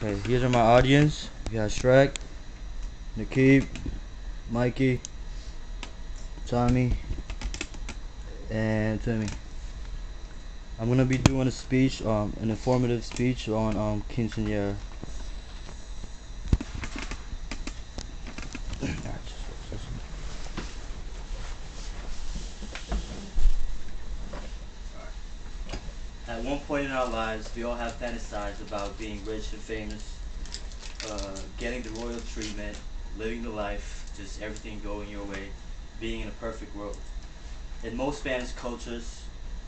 Okay, these are my audience. We got Shrek, Nikib, Mikey, Tommy, and Timmy. I'm gonna be doing a speech, an informative speech on Quinceañera. At one point in our lives, we all have fantasized about being rich and famous, getting the royal treatment, living the life, just everything going your way, being in a perfect world. In most Spanish cultures,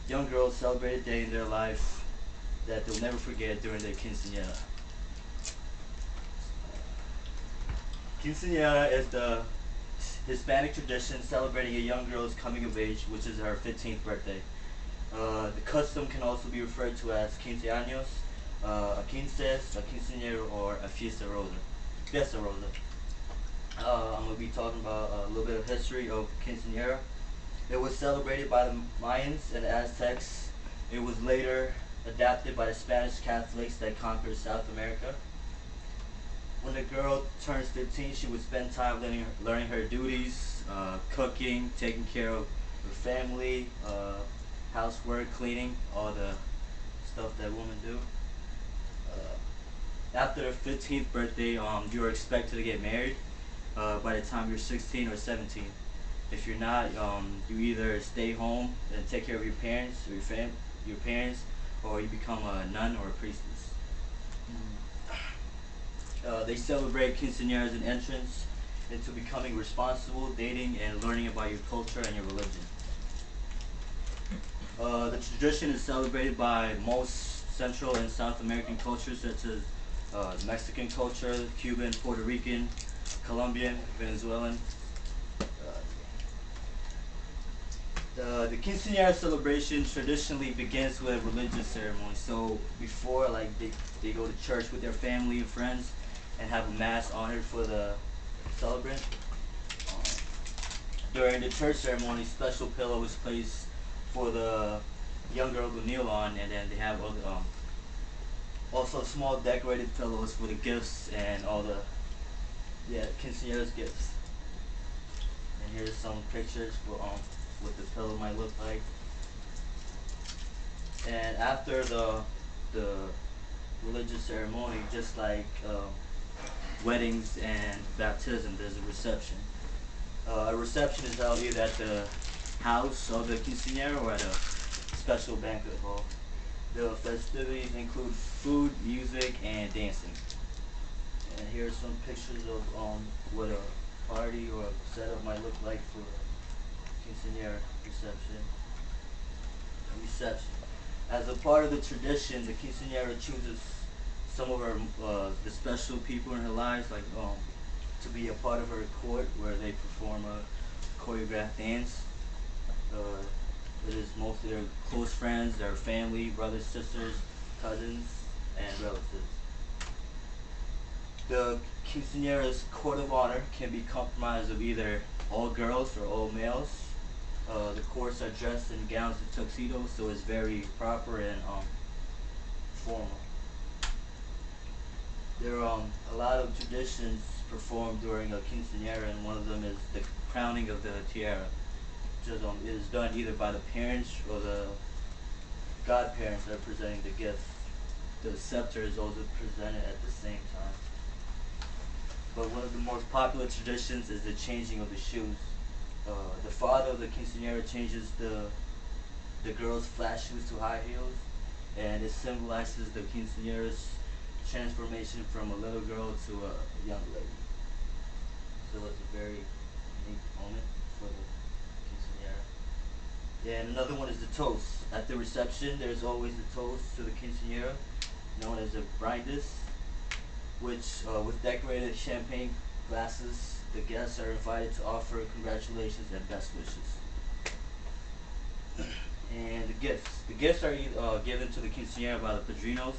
young girls celebrate a day in their life that they'll never forget during their quinceañera. Quinceañera is the Hispanic tradition celebrating a young girl's coming of age, which is her 15th birthday. The custom can also be referred to as quinceaños, a quinces, a quinceañero, or a fiesta rosa. Fiesta rosa. I'm going to be talking about a little bit of history of quinceañera. It was celebrated by the Mayans and Aztecs. It was later adapted by the Spanish Catholics that conquered South America. When a girl turns 15, she would spend time learning her duties, cooking, taking care of her family, housework, cleaning, all the stuff that women do. After the 15th birthday, you are expected to get married by the time you're 16 or 17. If you're not, you either stay home and take care of your parents or your parents, or you become a nun or a priestess. They celebrate quinceañera as an entrance into becoming responsible, dating, and learning about your culture and your religion. The tradition is celebrated by most Central and South American cultures, such as Mexican culture, Cuban, Puerto Rican, Colombian, Venezuelan. The quinceañera celebration traditionally begins with a religious ceremony. So before, like they go to church with their family and friends and have a mass honored for the celebrant. During the church ceremony, special pillow is placed for the young girl to kneel on, and then they have also small decorated pillows for the gifts and all the quinceañera's gifts. And here's some pictures for what the pillow might look like. And after the religious ceremony, just like weddings and baptism, there's a reception. A reception is held either at the house of the quinceañera or at a special banquet hall. The festivities include food, music, and dancing. And here's some pictures of what a party or a setup might look like for a quinceañera reception. As a part of the tradition, the quinceañera chooses some of her the special people in her lives, like to be a part of her court, where they perform a choreographed dance. It is mostly their close friends, their family, brothers, sisters, cousins, and relatives. The quinceañera's court of honor can be comprised of either all girls or all males. The courts are dressed in gowns and tuxedos, so it's very proper and formal. There are a lot of traditions performed during a quinceañera, and one of them is the crowning of the tiara. Which is, it is done either by the parents or the godparents that are presenting the gift. The scepter is also presented at the same time. But one of the most popular traditions is the changing of the shoes. The father of the quinceañera changes the girl's flat shoes to high heels, and it symbolizes the quinceañera's transformation from a little girl to a young lady. So it's a very unique moment for the quinceañera. And another one is the toast. At the reception, there's always a toast to the quinceañera, known as a brindis, which with decorated champagne glasses, the guests are invited to offer congratulations and best wishes. And the gifts. The gifts are given to the quinceañera by the padrinos,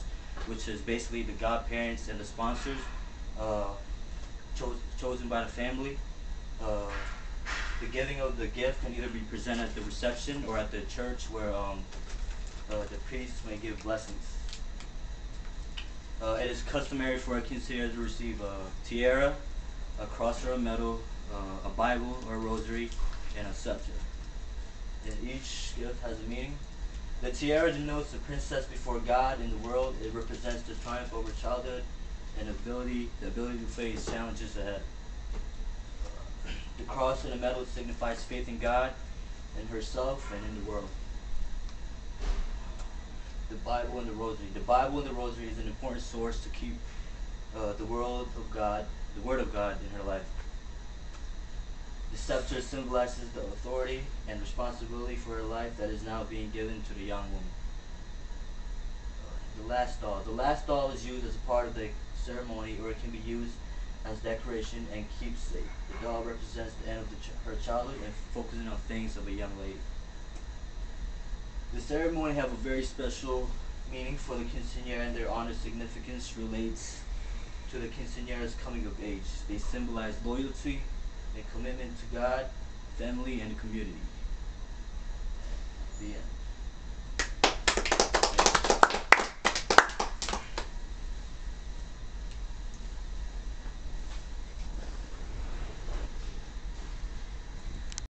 which is basically the godparents and the sponsors, chosen by the family. The giving of the gift can either be presented at the reception or at the church, where the priest may give blessings. It is customary for a quinceañera to receive a tiara, a cross or a medal, a Bible or a rosary, and a scepter. And each gift has a meaning. The tiara denotes the princess before God in the world. It represents the triumph over childhood and the ability to face challenges ahead. The cross and the medal signifies faith in God, in herself, and in the world. The Bible and the Rosary. The Bible and the Rosary is an important source to keep the Word of God in her life. The scepter symbolizes the authority and responsibility for her life that is now being given to the young woman. The last doll. The last doll is used as a part of the ceremony, or it can be used as decoration and keepsake. The doll represents the end of her childhood and focusing on things of a young lady. The ceremony have a very special meaning for the quinceañera, and their honor significance relates to the quinceañera's coming of age. They symbolize loyalty and commitment to God, family, and the community. The end.